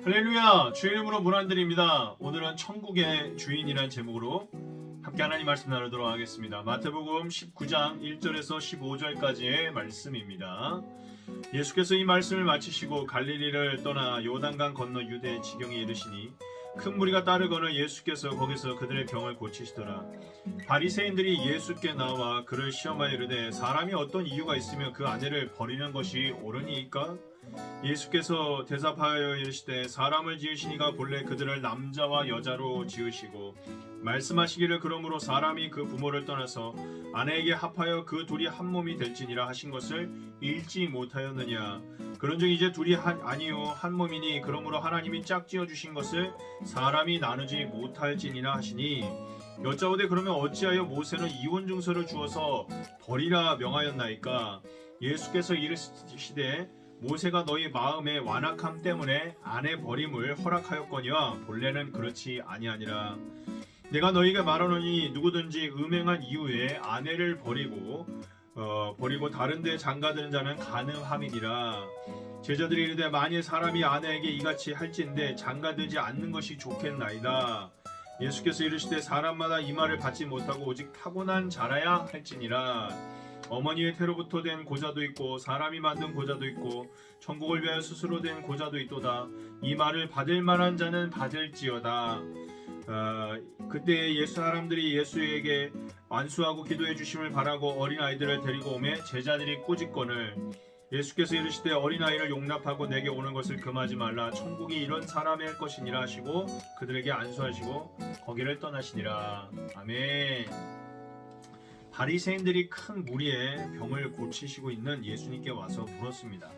할렐루야! 주의 이름으로 문안드립니다. 오늘은 천국의 주인이라는 제목으로 함께 하나님 말씀 나누도록 하겠습니다. 마태복음 19장 1절에서 15절까지의 말씀입니다. 예수께서 이 말씀을 마치시고 갈릴리를 떠나 요단강 건너 유대 지경에 이르시니 큰 무리가 따르거늘 예수께서 거기서 그들의 병을 고치시더라. 바리새인들이 예수께 나와 그를 시험하여 이르되 사람이 어떤 이유가 있으면 그 아내를 버리는 것이 옳으니이까? 예수께서 대답하여 이르시되 사람을 지으시니가 본래 그들을 남자와 여자로 지으시고 말씀하시기를 그러므로 사람이 그 부모를 떠나서 아내에게 합하여 그 둘이 한 몸이 될지니라 하신 것을 읽지 못하였느냐. 그런즉 이제 둘이 아니요 한 몸이니 그러므로 하나님이 짝지어 주신 것을 사람이 나누지 못할지니라 하시니 여짜오되 그러면 어찌하여 모세는 이혼 증서를 주어서 버리라 명하였나이까? 예수께서 이르시되 모세가 너희 마음의 완악함 때문에 아내 버림을 허락하였거니와 본래는 그렇지 아니하니라. 내가 너희에게 말하노니 누구든지 음행한 이후에 아내를 버리고 다른 데 장가드는 자는 간음함이니라. 제자들이 이르되 만일 사람이 아내에게 이같이 할진대 장가들지 않는 것이 좋겠나이다. 예수께서 이르시되 사람마다 이 말을 받지 못하고 오직 타고난 자라야 할지니라. 어머니의 태로부터 된 고자도 있고 사람이 만든 고자도 있고 천국을 위하여 스스로 된 고자도 있도다. 이 말을 받을 만한 자는 받을지어다. 그때 예수 사람들이 예수에게 안수하고 기도해 주심을 바라고 어린아이들을 데리고 오매 제자들이 꾸짖거늘 예수께서 이르시되 어린아이를 용납하고 내게 오는 것을 금하지 말라. 천국이 이런 사람의 것이니라 하시고 그들에게 안수하시고 거기를 떠나시니라. 아멘. 바리새인들이 큰 무리의 병을 고치시고 있는 예수님께 와서 물었습니다.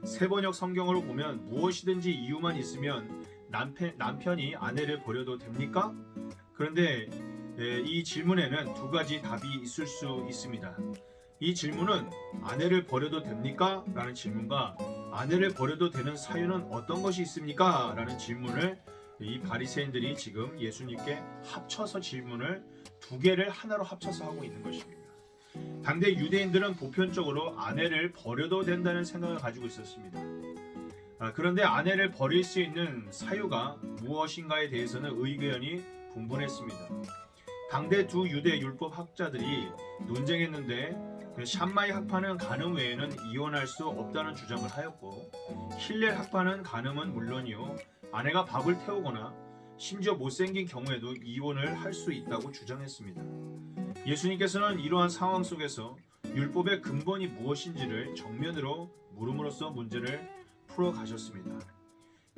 세번역 성경으로 보면 무엇이든지 이유만 있으면 남편이 아내를 버려도 됩니까? 그런데 이 질문에는 두 가지 답이 있을 수 있습니다. 이 질문은 아내를 버려도 됩니까? 라는 질문과 아내를 버려도 되는 사유는 어떤 것이 있습니까? 라는 질문을 이 바리새인들이 지금 예수님께 합쳐서 질문을 두 개를 하나로 합쳐서 하고 있는 것입니다. 당대 유대인들은 보편적으로 아내를 버려도 된다는 생각을 가지고 있었습니다. 그런데 아내를 버릴 수 있는 사유가 무엇인가에 대해서는 의견이 분분했습니다. 당대 두 유대 율법 학자들이 논쟁했는데 샴마이 학파는 간음 외에는 이혼할 수 없다는 주장을 하였고 힐렐 학파는 간음은 물론이요 아내가 밥을 태우거나 심지어 못생긴 경우에도 이혼을 할 수 있다고 주장했습니다. 예수님께서는 이러한 상황 속에서 율법의 근본이 무엇인지를 정면으로 물음으로써 문제를 풀어가셨습니다.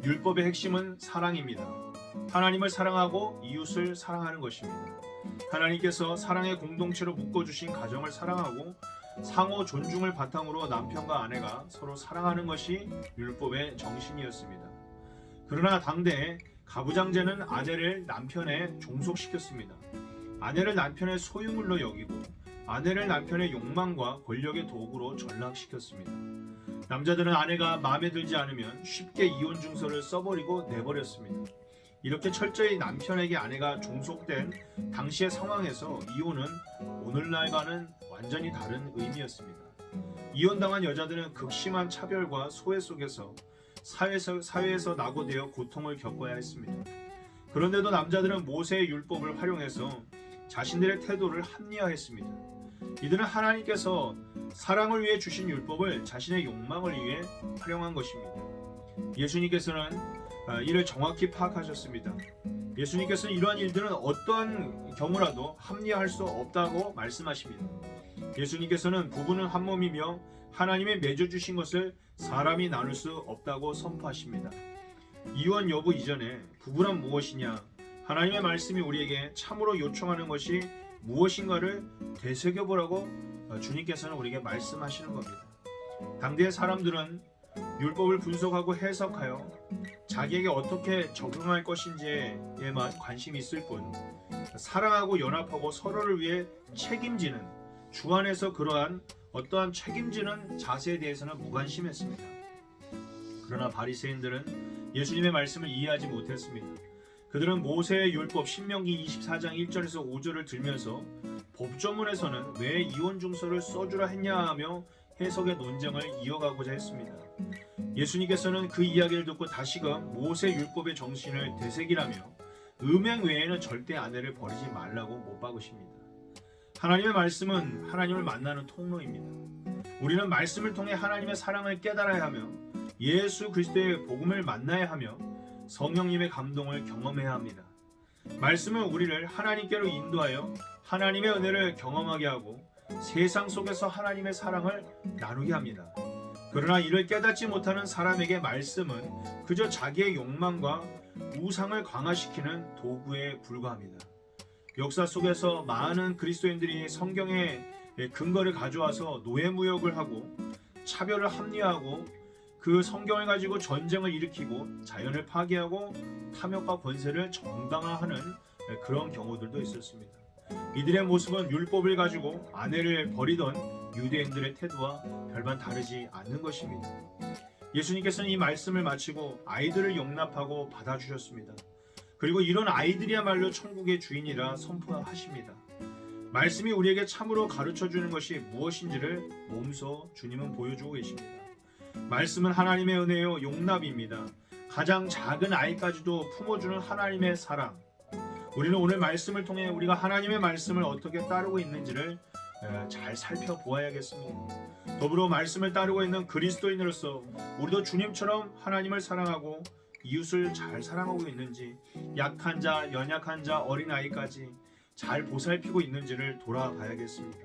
율법의 핵심은 사랑입니다. 하나님을 사랑하고 이웃을 사랑하는 것입니다. 하나님께서 사랑의 공동체로 묶어주신 가정을 사랑하고 상호 존중을 바탕으로 남편과 아내가 서로 사랑하는 것이 율법의 정신이었습니다. 그러나 당대에 가부장제는 아내를 남편에 종속시켰습니다. 아내를 남편의 소유물로 여기고 아내를 남편의 욕망과 권력의 도구로 전락시켰습니다. 남자들은 아내가 마음에 들지 않으면 쉽게 이혼 증서를 써버리고 내버렸습니다. 이렇게 철저히 남편에게 아내가 종속된 당시의 상황에서 이혼은 오늘날과는 완전히 다른 의미였습니다. 이혼당한 여자들은 극심한 차별과 소외 속에서 사회에서 낙오되어 고통을 겪어야 했습니다. 그런데도 남자들은 모세의 율법을 활용해서 자신들의 태도를 합리화했습니다. 이들은 하나님께서 사랑을 위해 주신 율법을 자신의 욕망을 위해 활용한 것입니다. 예수님께서는 이를 정확히 파악하셨습니다. 예수님께서는 이러한 일들은 어떠한 경우라도 합리화할 수 없다고 말씀하십니다. 예수님께서는 부부는 한 몸이며 하나님의 맺어주신 것을 사람이 나눌 수 없다고 선포하십니다. 이혼 여부 이전에 부부란 무엇이냐? 하나님의 말씀이 우리에게 참으로 요청하는 것이 무엇인가를 되새겨보라고 주님께서는 우리에게 말씀하시는 겁니다. 당대의 사람들은 율법을 분석하고 해석하여 자기에게 어떻게 적용할 것인지에만 관심이 있을 뿐 사랑하고 연합하고 서로를 위해 책임지는 주 안에서 그러한 어떠한 책임지는 자세에 대해서는 무관심했습니다. 그러나 바리새인들은 예수님의 말씀을 이해하지 못했습니다. 그들은 모세의 율법 신명기 24장 1절에서 5절을 들면서 법조문에서는 왜 이혼 증서를 써주라 했냐 하며 해석의 논쟁을 이어가고자 했습니다. 예수님께서는 그 이야기를 듣고 다시금 모세 율법의 정신을 되새기라며 음행 외에는 절대 아내를 버리지 말라고 못 박으십니다. 하나님의 말씀은 하나님을 만나는 통로입니다. 우리는 말씀을 통해 하나님의 사랑을 깨달아야 하며 예수 그리스도의 복음을 만나야 하며 성령님의 감동을 경험해야 합니다. 말씀은 우리를 하나님께로 인도하여 하나님의 은혜를 경험하게 하고 세상 속에서 하나님의 사랑을 나누게 합니다. 그러나 이를 깨닫지 못하는 사람에게 말씀은 그저 자기의 욕망과 우상을 강화시키는 도구에 불과합니다. 역사 속에서 많은 그리스도인들이 성경의 근거를 가져와서 노예무역을 하고 차별을 합리화하고 그 성경을 가지고 전쟁을 일으키고 자연을 파괴하고 탐욕과 권세를 정당화하는 그런 경우들도 있었습니다. 이들의 모습은 율법을 가지고 아내를 버리던 유대인들의 태도와 별반 다르지 않는 것입니다. 예수님께서는 이 말씀을 마치고 아이들을 용납하고 받아주셨습니다. 그리고 이런 아이들이야말로 천국의 주인이라 선포하십니다. 말씀이 우리에게 참으로 가르쳐주는 것이 무엇인지를 몸소 주님은 보여주고 계십니다. 말씀은 하나님의 은혜요 용납입니다. 가장 작은 아이까지도 품어주는 하나님의 사랑. 우리는 오늘 말씀을 통해 우리가 하나님의 말씀을 어떻게 따르고 있는지를 잘 살펴보아야겠습니다. 더불어 말씀을 따르고 있는 그리스도인으로서 우리도 주님처럼 하나님을 사랑하고 이웃을 잘 사랑하고 있는지, 약한 자, 연약한 자, 어린아이까지 잘 보살피고 있는지를 돌아봐야겠습니다.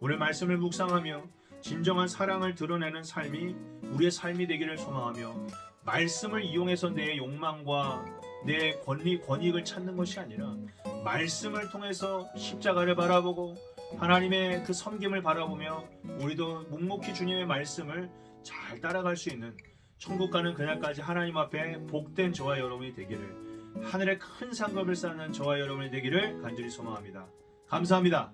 오늘 말씀을 묵상하며 진정한 사랑을 드러내는 삶이 우리의 삶이 되기를 소망하며 말씀을 이용해서 내 욕망과 내 권익을 찾는 것이 아니라 말씀을 통해서 십자가를 바라보고 하나님의 그 섬김을 바라보며 우리도 묵묵히 주님의 말씀을 잘 따라갈 수 있는 천국 가는 그날까지 하나님 앞에 복된 저와 여러분이 되기를, 하늘에 큰 상급을 쌓는 저와 여러분이 되기를 간절히 소망합니다. 감사합니다.